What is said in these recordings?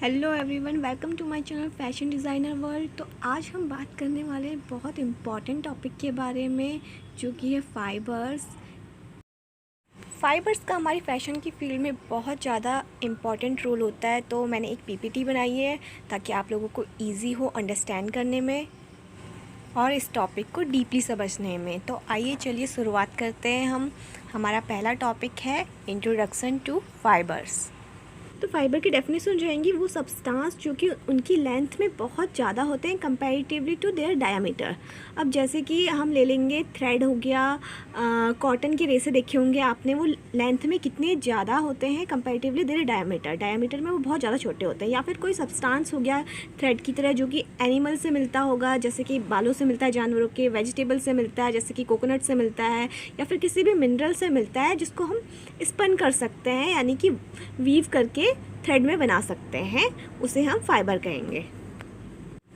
Hello everyone, welcome to my channel fashion designer world. तो आज हम बात करने वाले हैं बहुत इम्पॉर्टेंट टॉपिक के बारे में, जो कि है फाइबर्स। फाइबर्स का हमारी फ़ैशन की फील्ड में बहुत ज़्यादा इम्पॉर्टेंट रोल होता है। तो मैंने एक पीपीटी बनाई है ताकि आप लोगों को ईजी हो अंडरस्टैंड करने में और इस टॉपिक को डीपली समझने में। तो आइए चलिए शुरुआत करते हैं। हमारा पहला टॉपिक है इंट्रोडक्शन टू फाइबर्स। तो फाइबर की डेफिनेशन जो रहेंगी वो सब्सटेंस जो कि उनकी लेंथ में बहुत ज़्यादा होते हैं कंपैरेटिवली टू देयर डायामीटर। अब जैसे कि हम ले लेंगे थ्रेड हो गया, कॉटन की रेसे देखे होंगे आपने, वो लेंथ में कितने ज़्यादा होते हैं कंपैरेटिवली देयर डायामीटर में वो बहुत ज़्यादा छोटे होते हैं। या फिर कोई सब्सटेंस हो गया थ्रेड की तरह जो कि एनिमल से मिलता होगा, जैसे कि बालों से मिलता है जानवरों के, वेजिटेबल से मिलता है जैसे कि कोकोनट से मिलता है, या फिर किसी भी मिनरल से मिलता है जिसको हम स्पन कर सकते हैं, यानी कि वीव करके थ्रेड में बना सकते हैं, उसे हम फाइबर कहेंगे।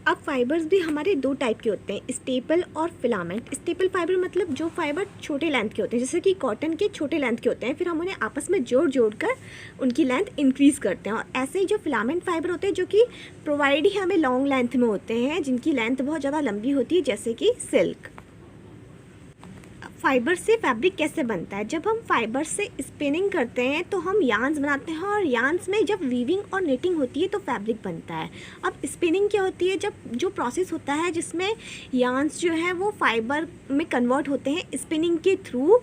अब फाइबर्स भी हमारे दो टाइप के होते हैं, स्टेपल और फिलामेंट। स्टेपल फाइबर मतलब जो फाइबर छोटे लेंथ के होते हैं, जैसे कि कॉटन के छोटे लेंथ के होते हैं, फिर हम उन्हें आपस में जोड़ कर उनकी लेंथ इंक्रीज़ करते हैं। और ऐसे ही जो फिलामेंट फाइबर होते हैं जो कि प्रोवाइड ही हमें लॉन्ग लेंथ में होते हैं, जिनकी लेंथ बहुत ज़्यादा लंबी होती है, जैसे कि सिल्क। फाइबर से फैब्रिक कैसे बनता है? जब हम फाइबर से स्पिनिंग करते हैं तो हम यार्न्स बनाते हैं, और यार्न्स में जब वीविंग और निटिंग होती है तो फैब्रिक बनता है। अब स्पिनिंग क्या होती है? जब जो प्रोसेस होता है जिसमें यार्न्स जो है वो फाइबर में कन्वर्ट होते हैं स्पिनिंग के थ्रू,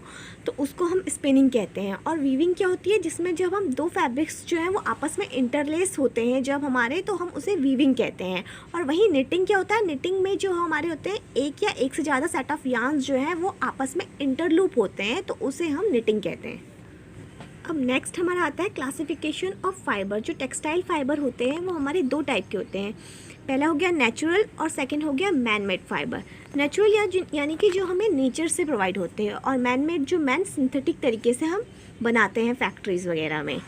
तो उसको हम स्पिनिंग कहते हैं। और वीविंग क्या होती है? जिसमें जब हम दो फैब्रिक्स जो हैं वो आपस में इंटरलेस होते हैं जब हमारे, तो हम उसे वीविंग कहते हैं। और वहीं निटिंग क्या होता है? निटिंग में जो हमारे होते हैं एक या एक से ज़्यादा सेट ऑफ यार्न्स जो है वो आपस में इंटरलूप होते हैं, तो उसे हम निटिंग कहते हैं। अब नेक्स्ट हमारा आता है क्लासिफिकेशन ऑफ फाइबर। जो टेक्सटाइल फाइबर होते हैं वो हमारे दो टाइप के होते हैं। पहला हो गया नेचुरल और सेकंड हो गया मैन मेड फाइबर। नेचुरल यानी कि जो हमें नेचर से प्रोवाइड होते हैं, और मैन मेड जो सिंथेटिक तरीके से हम बनाते हैं फैक्ट्रीज़ वगैरह में।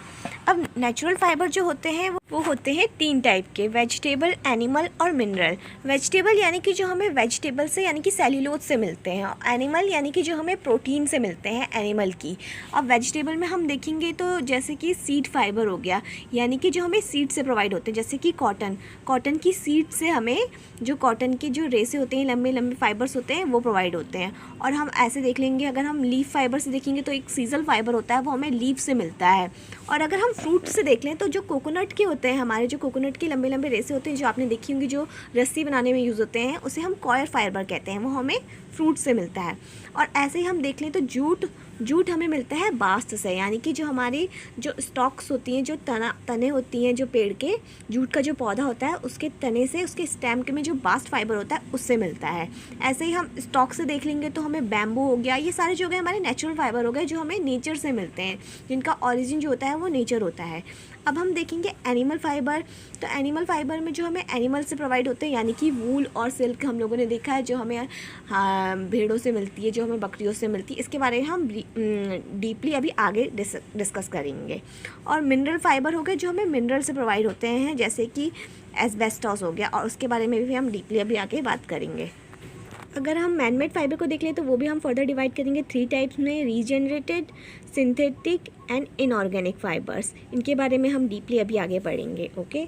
अब नेचुरल फाइबर जो होते हैं वो होते हैं तीन टाइप के, वेजिटेबल, एनिमल और मिनरल। वेजिटेबल यानी कि जो हमें वेजिटेबल से यानी कि सेल्यूलोज से मिलते हैं, और एनिमल यानी कि जो हमें प्रोटीन से मिलते हैं एनिमल की। अब वेजिटेबल में हम देखेंगे तो जैसे कि सीड फाइबर हो गया, यानी कि जो हमें सीड से प्रोवाइड होते हैं, जैसे कि कॉटन की सीड से हमें जो कॉटन के जो रेसे होते हैं, लंबे लंबे फाइबर्स होते हैं, वो प्रोवाइड होते हैं। और हम ऐसे देख लेंगे, अगर हम लीफ फाइबर से देखेंगे तो एक सीजल फाइबर होता है, वो हमें लीफ से मिलता है। और अगर हम फ्रूट से देख लें तो जो कोकोनट के होते हैं, हमारे जो कोकोनट के लंबे लंबे रेसे होते हैं जो आपने देखी होंगी, जो रस्सी बनाने में यूज़ होते हैं, उसे हम कॉयर फाइबर कहते हैं, वो हमें फ्रूट से मिलता है। और ऐसे ही हम देख लें तो जूट हमें मिलता है बास्ट से, यानी कि जो हमारी जो स्टॉक्स होती हैं, जो तने होती हैं, जो पेड़ के जूट का जो पौधा होता है उसके तने से, उसके स्टेम के में जो बास्ट फाइबर होता है उससे मिलता है। ऐसे ही हम स्टॉक से देख लेंगे तो हमें बैम्बू हो गया, ये सारे जो गए हमारे नेचुरल फाइबर हो गए जो हमें नेचर से मिलते हैं, जिनका ओरिजिन जो होता है वो नेचर होता है। अब हम देखेंगे एनिमल फाइबर। तो एनिमल फाइबर में जो हमें एनिमल से प्रोवाइड होते हैं, यानी कि वूल और सिल्क हम लोगों ने देखा है, जो हमें भेड़ों से मिलती है, जो हमें बकरियों से मिलती है। इसके बारे में हम डीपली अभी आगे डिस्कस करेंगे। और मिनरल फाइबर हो गए जो हमें मिनरल से प्रोवाइड होते हैं, जैसे कि एस्बेस्टॉस हो गया, और उसके बारे में भी हम डीपली अभी आगे बात करेंगे। अगर हम मैनमेड फाइबर को देख लें तो वो भी हम फर्दर डिवाइड करेंगे थ्री टाइप्स में, regenerated, synthetic and inorganic fibres. इनके बारे में हम डीपली अभी आगे पढ़ेंगे। ओके,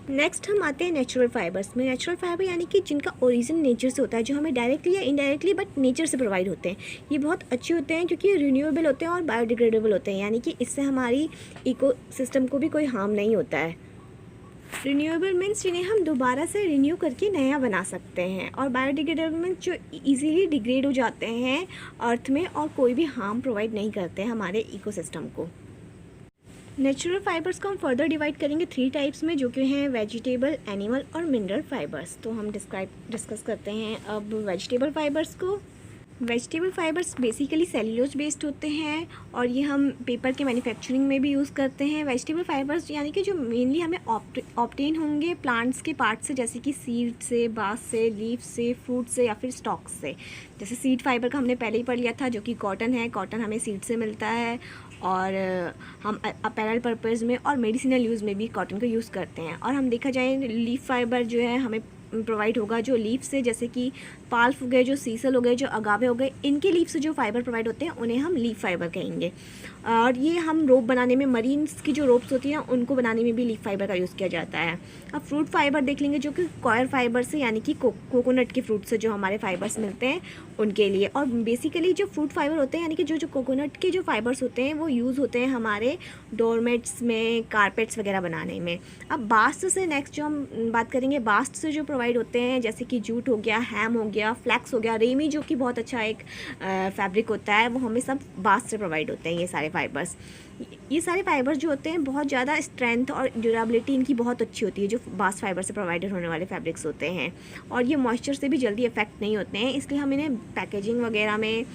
नेक्स्ट हम आते हैं नेचुरल फाइबर्स में। नेचुरल फाइबर यानी कि जिनका ओरिजिन नेचर से होता है, जो हमें डायरेक्टली या इनडायरेक्टली बट नेचर से प्रोवाइड होते हैं। ये बहुत अच्छे होते हैं क्योंकि रिन्यूएबल होते हैं और बायोडिग्रेडेबल होते हैं, यानी कि इससे हमारी इकोसिस्टम को भी कोई हार्म नहीं होता है। रिन्यूएबल मीन्स जिन्हें हम दोबारा से रिन्यू करके नया बना सकते हैं, और बायोडिग्रेडेबल मीन्स जो इजीली डिग्रेड हो जाते हैं अर्थ में और कोई भी हार्म प्रोवाइड नहीं करते हैं हमारे इकोसिस्टम को। नेचुरल फाइबर्स को हम फर्दर डिवाइड करेंगे थ्री टाइप्स में, जो कि हैं वेजिटेबल, एनिमल और मिनरल फाइबर्स। तो हम डिस्कस करते हैं अब वेजिटेबल फाइबर्स को। Vegetable fibres basically cellulose based होते हैं, और ये हम पेपर के मैन्युफैक्चरिंग में भी यूज़ करते हैं। वेजिटेबल फाइबर्स यानी कि जो मेनली हमें ऑब्टेन होंगे प्लांट्स के पार्ट से, जैसे कि सीड से, बास से, लीफ से, फ्रूट से, या फिर स्टॉक से। जैसे सीड फाइबर का हमने पहले ही पढ़ लिया था, जो कि कॉटन है। कॉटन हमें सीड से मिलता है, और हम अपैरल पर्पज़ में और मेडिसिनल यूज़ में भी कॉटन को यूज़ करते हैं। और हम देखा जाए लीफ फाइबर जो है हमें प्रोवाइड होगा जो लीफ से, जैसे कि पाल्फ हो गए, जो सीसल हो गए, जो अगावे हो गए, इनके लीफ से जो फाइबर प्रोवाइड होते हैं उन्हें हम लीफ फाइबर कहेंगे। और ये हम रोप बनाने में, मरीन्स की जो रोप्स होती हैं उनको बनाने में भी लीफ फाइबर का यूज़ किया जाता है। अब फ्रूट फाइबर देख लेंगे, जो कि कॉयर फाइबर से यानी कि कोकोनट के फ्रूट से जो हमारे फाइबर्स मिलते हैं उनके लिए। और बेसिकली जो फ्रूट फाइबर होते हैं यानी कि जो कोकोनट के जो फाइबर्स होते हैं वो यूज़ होते हैं हमारे डोरमेट्स में, कारपेट्स वगैरह बनाने में। अब बास्ट से नेक्स्ट जो हम बात करेंगे, बास्ट से जो प्रोवाइड होते हैं जैसे कि जूट हो गया, हैम हो गया, फ्लैक्स हो गया, रेमी जो कि बहुत अच्छा एक फैब्रिक होता है, वो हमें सब बास्ट से प्रोवाइड होते हैं। ये सारे फाइबर्स, ये सारे फाइबर्स जो होते हैं बहुत ज़्यादा स्ट्रेंथ और ड्यूरेबिलिटी इनकी बहुत अच्छी होती है, जो बास्ट फाइबर से प्रोवाइडेड होने वाले फैब्रिक्स होते हैं। और ये मॉइस्चर से भी जल्दी इफेक्ट नहीं होते हैं, इसलिए हम इन्हें पैकेजिंग वगैरह में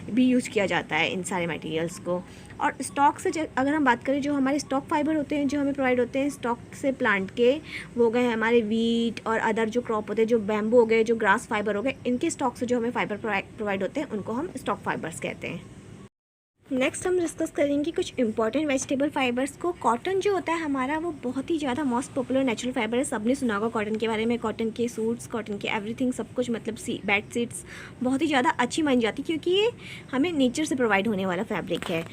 भी यूज़ किया जाता है इन सारे मटेरियल्स को। और स्टॉक से अगर हम बात करें, जो हमारे स्टॉक फाइबर होते हैं जो हमें प्रोवाइड होते हैं स्टॉक से प्लांट के, वो हो गए हमारे वीट और अदर जो क्रॉप होते हैं, जो बैम्बू हो गए, जो ग्रास फाइबर हो गए, इनके स्टॉक से जो हमें फाइबर प्रोवाइड होते हैं उनको हम स्टॉक फाइबर्स कहते हैं। नेक्स्ट हम डिस्कस करेंगे कुछ इंपॉर्टेंट वेजिटेबल फाइबर्स को। कॉटन जो होता है हमारा, वो बहुत ही ज़्यादा मोस्ट पॉपुलर नेचुरल फाइबर है। सबने सुना होगा कॉटन के बारे में, कॉटन के सूट्स, कॉटन के एवरीथिंग, सब कुछ, मतलब बेड शीट्स बहुत ही ज़्यादा अच्छी मानी जाती है क्योंकि ये हमें नेचर से प्रोवाइड होने वाला फैब्रिक है।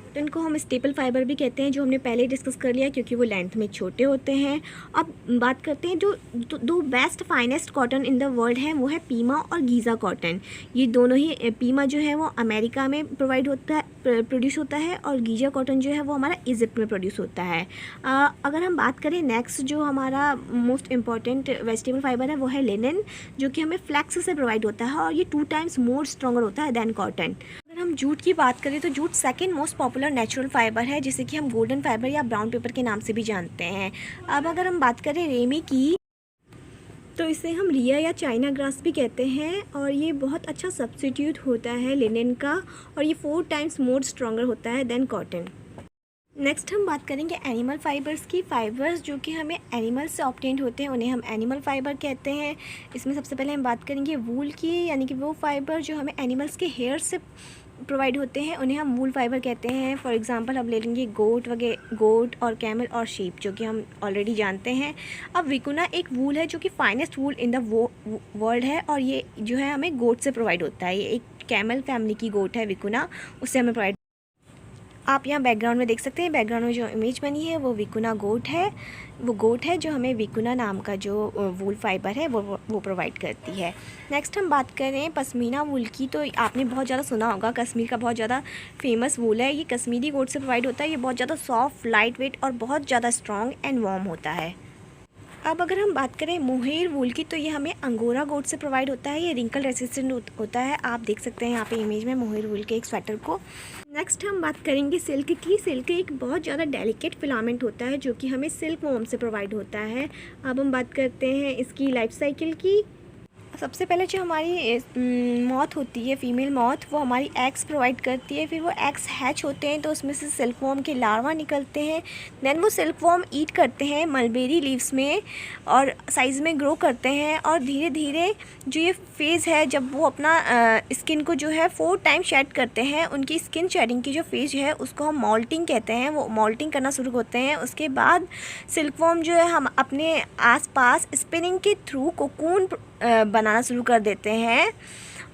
तो इनको हम स्टेपल फाइबर भी कहते हैं, जो हमने पहले डिस्कस कर लिया क्योंकि वो लेंथ में छोटे होते हैं। अब बात करते हैं जो दो best finest cotton in the world है, वो है पीमा और गीज़ा कॉटन। ये दोनों ही, पीमा जो है वो अमेरिका में प्रोड्यूस होता है और गीज़ा कॉटन जो है वो हमारा इजिप्ट में प्रोड्यूस होता है। अगर हम बात करें नेक्स्ट जो हमारा मोस्ट इम्पॉर्टेंट वेजिटेबल फाइबर है वो है लिनन, जो कि हमें फ्लैक्स से प्रोवाइड होता है और ये 2 टाइम्स मोर स्ट्रॉन्गर होता है दैन कॉटन। अगर हम जूट की बात करें तो jute second most popular natural fibre है, जिसे कि हम गोल्डन फाइबर या ब्राउन पेपर के नाम से भी जानते हैं। अब अगर हम बात करें रेमी की, तो इसे हम रिया या चाइना ग्रास भी कहते हैं और ये बहुत अच्छा सब्स्टिट्यूट होता है लिनन का और ये 4 टाइम्स मोर स्ट्रॉन्गर होता है देन कॉटन। नेक्स्ट हम बात करेंगे एनिमल फाइबर्स की। फाइबर्स जो कि हमें एनिमल से ऑब्टेन्ड होते हैं उन्हें हम एनिमल फाइबर कहते हैं। इसमें सबसे पहले हम बात करेंगे वूल की, यानी कि वो फाइबर जो हमें एनिमल्स के हेयर से प्रोवाइड होते हैं उन्हें हम वूल फाइबर कहते हैं। फॉर एग्जांपल हम ले लेंगे गोट और कैमल और शीप, जो कि हम ऑलरेडी जानते हैं। अब विकुना एक वूल है जो कि finest wool in the world है और ये जो है हमें गोट से प्रोवाइड होता है। ये एक कैमल फैमिली की गोट है विकुना, उससे हमें प्रोवाइड। आप यहाँ बैकग्राउंड में देख सकते हैं, बैकग्राउंड में जो इमेज बनी है वो विकुना गोट है। वो गोट है जो हमें विकुना नाम का जो वूल फाइबर है वो प्रोवाइड करती है। नेक्स्ट हम बात करें पश्मीना वूल की, तो आपने बहुत ज़्यादा सुना होगा, कश्मीर का बहुत ज़्यादा फेमस वूल है। ये कश्मीरी गोट से प्रोवाइड होता है। ये बहुत ज़्यादा सॉफ्ट, लाइट वेट और बहुत ज़्यादा स्ट्रॉन्ग एंड वार्म होता है। अब अगर हम बात करें मोहेर वूल की, तो ये हमें अंगोरा गोट से प्रोवाइड होता है। ये रिंकल रेसिस्टेंट होता है। आप देख सकते हैं यहाँ पे इमेज में मोहेर वूल के एक स्वेटर को। नेक्स्ट हम बात करेंगे सिल्क की। सिल्क एक बहुत ज़्यादा डेलिकेट फिलामेंट होता है जो कि हमें सिल्क वॉर्म से प्रोवाइड होता है। अब हम बात करते हैं इसकी लाइफ साइकिल की। सबसे पहले जो हमारी मॉथ होती है, फीमेल मॉथ, वो हमारी एग्स प्रोवाइड करती है। फिर वो एग्स हैच होते हैं तो उसमें से सिल्क वॉर्म के लार्वा निकलते हैं। देन वो सिल्क वॉर्म ईट करते हैं मलबेरी लीव्स में और साइज़ में ग्रो करते हैं। और धीरे धीरे जो ये फेज़ है जब वो अपना स्किन को जो है 4 टाइम शेड करते हैं, उनकी स्किन शेडिंग की जो फेज है उसको हम मॉल्टिंग कहते हैं। वो मॉल्टिंग करना शुरू होते हैं। उसके बाद सिल्क वॉर्म जो है हम अपने आसपास स्पिनिंग के थ्रू कोकून बनाना शुरू कर देते हैं।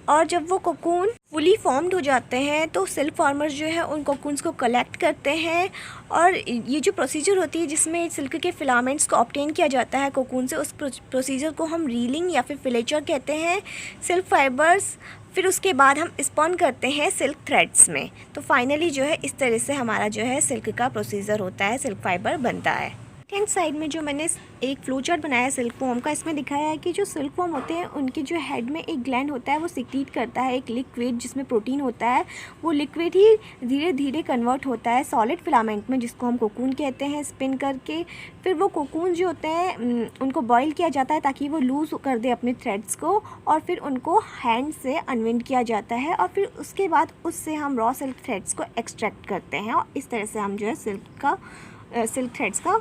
और जब वो कोकून फुली फॉर्म्ड हो जाते हैं तो सिल्क फार्मर्स जो है उन कोकून्स को कलेक्ट करते हैं। और ये जो प्रोसीजर होती है जिसमें सिल्क के फिलामेंट्स को ऑब्टेन किया जाता है कोकून से, उस प्रोसीजर को हम रीलिंग या फिर फिलेचर कहते हैं। सिल्क फाइबर्स फिर उसके बाद हम स्पॉन करते हैं सिल्क थ्रेड्स में। तो फाइनली जो है इस तरह से हमारा जो है सिल्क का प्रोसीजर होता है, सिल्क फाइबर बनता है। हैंड साइड में जो मैंने एक फ्लो चार्ट बनाया है सिल्क वॉर्म का, इसमें दिखाया है कि जो सिल्क वॉर्म होते हैं उनके जो हेड में एक ग्लैंड होता है, वो सिक्रीट करता है एक लिक्विड जिसमें प्रोटीन होता है। वो लिक्विड ही धीरे धीरे कन्वर्ट होता है सॉलिड फिलामेंट में, जिसको हम कोकून कहते हैं, स्पिन करके। फिर वो कोकून जो होते हैं उनको बॉईल किया जाता है ताकि वो लूज़ कर दे अपने थ्रेड्स को, और फिर उनको हैंड से अनविंड किया जाता है। और फिर उसके बाद उससे हम रॉ सिल्क थ्रेड्स को एक्सट्रैक्ट करते हैं और इस तरह से हम जो है सिल्क थ्रेड्स का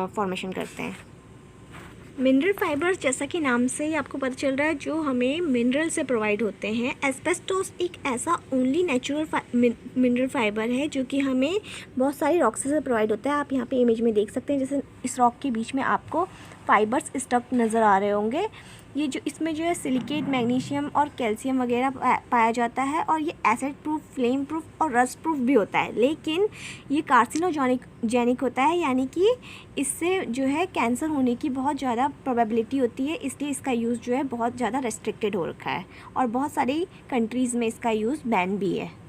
फॉर्मेशन करते हैं। मिनरल फाइबर्स, जैसा कि नाम से ही आपको पता चल रहा है, जो हमें मिनरल से प्रोवाइड होते हैं। एस्बेस्टोस एक ऐसा ओनली नेचुरल मिनरल फाइबर है जो कि हमें बहुत सारी रॉक्स से प्रोवाइड होता है। आप यहाँ पे इमेज में देख सकते हैं, जैसे इस रॉक के बीच में आपको फाइबर्स स्टफ नज़र आ रहे होंगे। ये जो इसमें जो है सिलिकेट, मैग्नीशियम और कैल्शियम वगैरह पाया जाता है और ये एसिड प्रूफ, फ्लेम प्रूफ और रस्ट प्रूफ भी होता है, लेकिन ये कार्सिनोजेनिक होता है, यानी कि इससे जो है कैंसर होने की बहुत ज़्यादा प्रोबेबिलिटी होती है, इसलिए इसका यूज़ जो है बहुत ज़्यादा रेस्ट्रिक्टेड हो रखा है और बहुत सारी कंट्रीज़ में इसका यूज़ बैन भी है।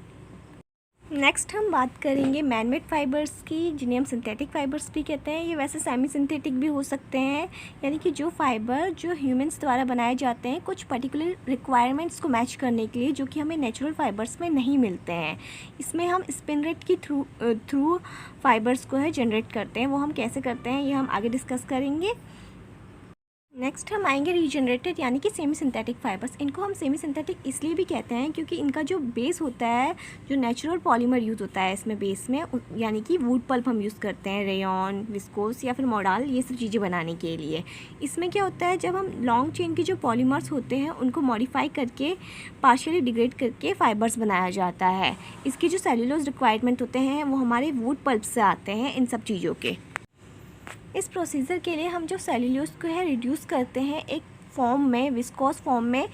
नेक्स्ट हम बात करेंगे मैनमेड फाइबर्स की, जिन्हें हम सिंथेटिक फाइबर्स भी कहते हैं। ये वैसे सेमी सिंथेटिक भी हो सकते हैं, यानी कि जो फाइबर जो ह्यूमंस द्वारा बनाए जाते हैं कुछ पर्टिकुलर रिक्वायरमेंट्स को मैच करने के लिए, जो कि हमें नेचुरल फाइबर्स में नहीं मिलते हैं। इसमें हम स्पिन रेट की थ्रू फाइबर्स को है जनरेट करते हैं। वो हम कैसे करते हैं ये हम आगे डिस्कस करेंगे। नेक्स्ट हम आएंगे रीजनरेटेड यानी कि सेमी सिंथेटिक फाइबर्स। इनको हम सेमी सिंथेटिक इसलिए भी कहते हैं क्योंकि इनका जो बेस होता है, जो नेचुरल पॉलीमर यूज़ होता है इसमें बेस में, यानी कि वुड पल्प हम यूज़ करते हैं, रेयॉन, विस्कोस या फिर मोडाल, ये सब चीज़ें बनाने के लिए। इसमें क्या होता है, जब हम लॉन्ग चेन के जो पॉलीमर्स होते हैं उनको मॉडिफाई करके पार्शियली डिग्रेड करके फाइबर्स बनाया जाता है। इसके जो सेल्यूलोज रिक्वायरमेंट होते हैं वो हमारे वुड पल्प से आते हैं इन सब चीज़ों के। इस प्रोसीजर के लिए हम जो सेल्यूलोज को है रिड्यूस करते हैं एक फॉर्म में, विस्कोस फॉर्म में,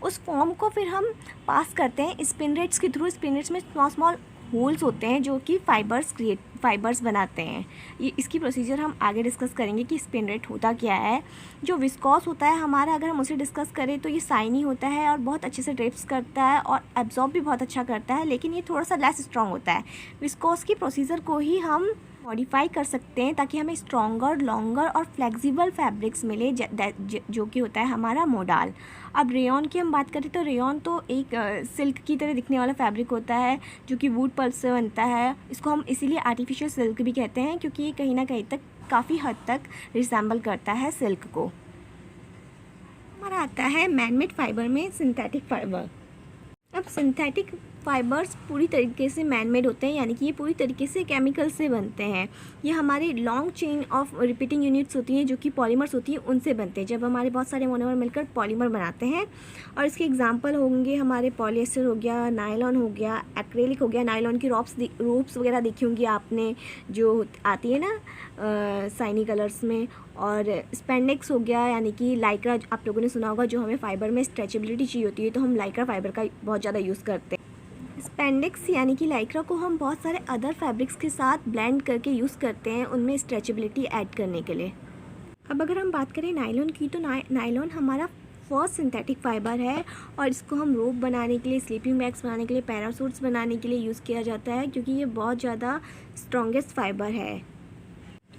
उस फॉर्म को फिर हम पास करते हैं स्पिन रेट्स के थ्रू। स्पिन रेट्स में स्मॉल होल्स होते हैं जो कि फाइबर्स बनाते हैं। ये इसकी प्रोसीजर हम आगे डिस्कस करेंगे कि स्पिन रेट होता क्या है। जो विस्कोस होता है हमारा, अगर हम उसे डिस्कस करें तो ये शाइनी होता है और बहुत अच्छे से ड्रेप्स करता है और एब्जॉर्ब भी बहुत अच्छा करता है, लेकिन ये थोड़ा सा लेस स्ट्रॉन्ग होता है। विस्कोस की प्रोसीजर को ही हम मॉडिफाई कर सकते हैं ताकि हमें स्ट्रॉन्गर, लॉन्गर और फ्लेक्सिबल फैब्रिक्स मिले, जो कि होता है हमारा मोडाल। अब रेयॉन की हम बात करें तो रेयॉन तो एक सिल्क की तरह दिखने वाला फैब्रिक होता है जो कि वुड पल्प से बनता है। इसको हम इसीलिए आर्टिफिशियल सिल्क भी कहते हैं क्योंकि ये कहीं ना कहीं तक काफ़ी हद तक रिसेंबल करता है सिल्क को। हमारा आता है मैनमेड फाइबर में सिंथेटिक फाइबर। अब सिंथेटिक फाइबर्स पूरी तरीके से मैनमेड होते हैं, यानी कि ये पूरी तरीके से केमिकल से बनते हैं। ये हमारे long chain of repeating units होती हैं जो कि पॉलीमर्स होती हैं, उनसे बनते हैं। जब हमारे बहुत सारे मोनोमर मिलकर पॉलीमर बनाते हैं, और इसके एग्जांपल होंगे हमारे पॉलिएस्टर हो गया, नायलॉन हो गया, एक्रेलिक हो गया। नायलॉन की रोप्स वगैरह देखी होंगी आपने जो आती है ना शाइनी कलर्स में। और स्पेंडेक्स हो गया, यानी कि लाइक्रा, आप लोगों ने सुना होगा, जो हमें फाइबर में स्ट्रेचेबिलिटी चाहिए होती है तो हम लाइक्रा फाइबर का बहुत ज़्यादा यूज़ करते हैं। स्पेंडेक्स यानी कि लाइक्रा को हम बहुत सारे अदर फैब्रिक्स के साथ ब्लेंड करके यूज़ करते हैं उनमें स्ट्रेचेबिलिटी ऐड करने के लिए। अब अगर हम बात करें नायलॉन की तो नायलॉन हमारा फर्स्ट सिंथेटिक फाइबर है और इसको हम रोप बनाने के लिए, स्लीपिंग बैग्स बनाने के लिए, पैरासूट्स बनाने के लिए यूज़ किया जाता है क्योंकि ये बहुत ज़्यादा स्ट्रॉन्गेस्ट फाइबर है।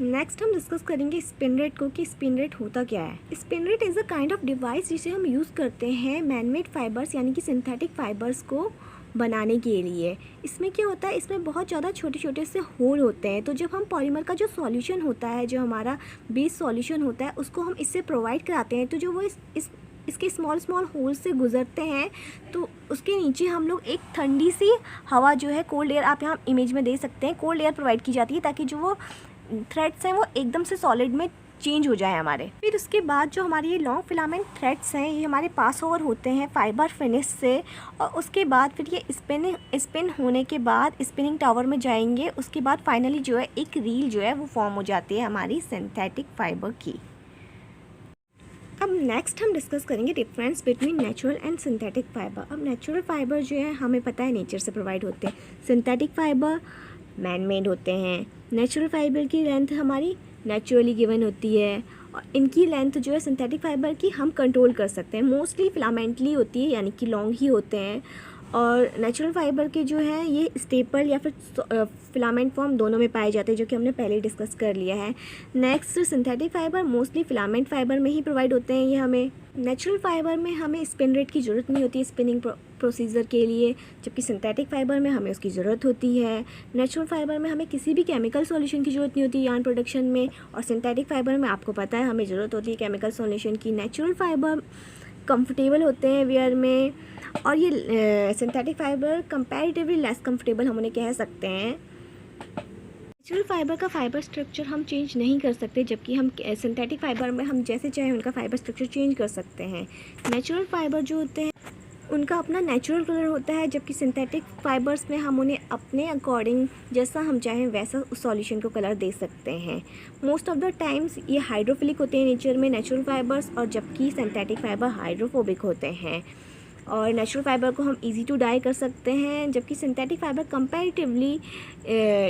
नेक्स्ट हम डिस्कस करेंगे स्पिन रेट को कि स्पिन रेट होता क्या है। Spin rate is a kind of device जिसे हम यूज़ करते हैं मैनमेड फाइबर्स यानी कि सिंथेटिक फाइबर्स को बनाने के लिए। इसमें क्या होता है, इसमें बहुत ज़्यादा छोटे छोटे से होल होते हैं। तो जब हम पॉलीमर का जो सॉल्यूशन होता है, जो हमारा बेस सॉल्यूशन होता है, उसको हम इससे प्रोवाइड कराते हैं, तो जो वो इसके स्मॉल होल से गुजरते हैं तो उसके नीचे हम लोग एक ठंडी सी हवा जो है, कोल्ड एयर, आप यहाँ इमेज में दे सकते हैं, कोल्ड एयर प्रोवाइड की जाती है ताकि जो वो थ्रेड्स हैं वो एकदम से सॉलिड में चेंज हो जाए हमारे। फिर उसके बाद जो हमारे ये लॉन्ग फिलामेंट थ्रेड्स हैं ये हमारे पास ओवर होते हैं फाइबर फिनिश से, और उसके बाद फिर ये स्पिन होने के बाद स्पिनिंग टावर में जाएंगे। उसके बाद फाइनली जो है एक रील जो है वो फॉर्म हो जाती है हमारी सिंथेटिक फाइबर की। अब नेक्स्ट हम डिस्कस करेंगे difference between natural and synthetic fibre. अब नेचुरल फाइबर जो है हमें पता है नेचर से प्रोवाइड होते हैं, सिंथेटिक फाइबर मैन मेड होते हैं। नेचुरल फाइबर की लेंथ हमारी नेचुरली गिवन होती है और इनकी लेंथ जो है सिंथेटिक फाइबर की हम कंट्रोल कर सकते हैं। मोस्टली फिलामेंटली होती है, यानी कि लॉन्ग ही होते हैं। और नेचुरल फाइबर के जो है ये स्टेपल या फिर फिलामेंट फॉर्म दोनों में पाए जाते हैं, जो कि हमने पहले डिस्कस कर लिया है। Next synthetic fibre mostly filament fibre में ही प्रोवाइड होते हैं ये हमें। नेचुरल फाइबर में हमें स्पिन रेट की ज़रूरत नहीं होती है स्पिनिंग प्रोसीजर के लिए, जबकि सिंथेटिक फाइबर में हमें उसकी ज़रूरत होती है। नेचुरल फाइबर में हमें किसी भी केमिकल सॉल्यूशन की ज़रूरत नहीं होती यार्न प्रोडक्शन में, और सिंथेटिक फाइबर में आपको पता है हमें ज़रूरत होती है केमिकल सॉल्यूशन की। नेचुरल फाइबर कंफर्टेबल होते हैं वेयर में, और ये synthetic fibre comparatively less comfortable हम उन्हें कह सकते हैं। नेचुरल फाइबर का फाइबर स्ट्रक्चर हम चेंज नहीं कर सकते, जबकि हम सिंथेटिक फाइबर में हम जैसे चाहे उनका फाइबर स्ट्रक्चर चेंज कर सकते हैं। नेचुरल फाइबर जो होते हैं उनका अपना नेचुरल कलर होता है, जबकि सिंथेटिक फाइबर्स में हम उन्हें अपने अकॉर्डिंग जैसा हम चाहें वैसा उस सॉल्यूशन को कलर दे सकते हैं। मोस्ट ऑफ द टाइम्स ये हाइड्रोफिलिक होते हैं नेचर में नेचुरल फाइबर्स, और जबकि सिंथेटिक फाइबर हाइड्रोफोबिक होते हैं। और नेचुरल फाइबर को हम इजी टू डाई कर सकते हैं, जबकि सिंथेटिक फाइबर कंपैरेटिवली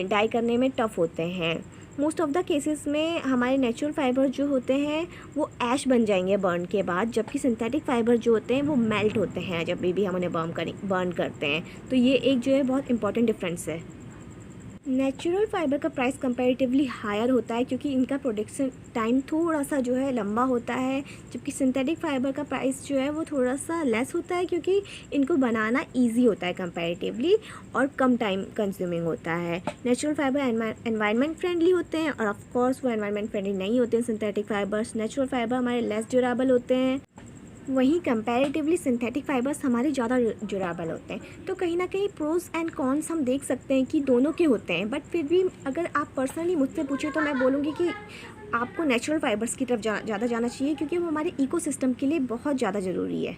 डाई करने में टफ़ होते हैं। मोस्ट ऑफ द केसेस में हमारे नेचुरल फाइबर जो होते हैं वो ऐश बन जाएंगे बर्न के बाद, जबकि सिंथेटिक फाइबर जो होते हैं वो मेल्ट होते हैं जब भी हम उन्हें बर्न करते हैं। तो ये एक जो है बहुत इंपॉर्टेंट डिफरेंस है। नेचुरल फाइबर का प्राइस कंपैरेटिवली हायर होता है क्योंकि इनका प्रोडक्शन टाइम थोड़ा सा जो है लंबा होता है, जबकि सिंथेटिक फाइबर का प्राइस जो है वो थोड़ा सा लेस होता है क्योंकि इनको बनाना इजी होता है कंपैरेटिवली और कम टाइम कंज्यूमिंग होता है। नेचुरल फाइबर एनवायरनमेंट फ्रेंडली होते हैं और ऑफ कोर्स वो एनवायरनमेंट फ्रेंडली नहीं होते हैं सिंथेटिक फाइबर्स। नेचुरल फाइबर हमारे लेस ड्यूरेबल होते हैं, वहीं कंपैरेटिवली सिंथेटिक फाइबर्स हमारे ज़्यादा ड्यूरेबल होते हैं। तो कहीं ना कहीं प्रोज एंड कॉन्स हम देख सकते हैं कि दोनों के होते हैं, बट फिर भी अगर आप पर्सनली मुझसे पूछे तो मैं बोलूँगी कि आपको नेचुरल फाइबर्स की तरफ ज़्यादा जाना चाहिए क्योंकि वो हमारे इकोसिस्टम के लिए बहुत ज़्यादा ज़रूरी है।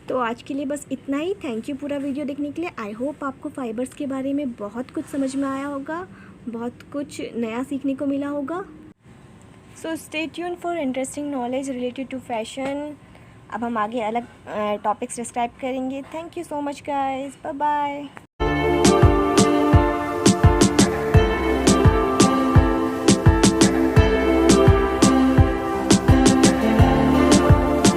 तो आज के लिए बस इतना ही। थैंक यू पूरा वीडियो देखने के लिए। आई होप आपको फाइबर्स के बारे में बहुत कुछ समझ में आया होगा, बहुत कुछ नया सीखने को मिला होगा। So stay tune for interesting knowledge related to fashion. अब हम आगे अलग टॉपिक्स डिस्क्राइब करेंगे। Thank you so much guys, bye bye.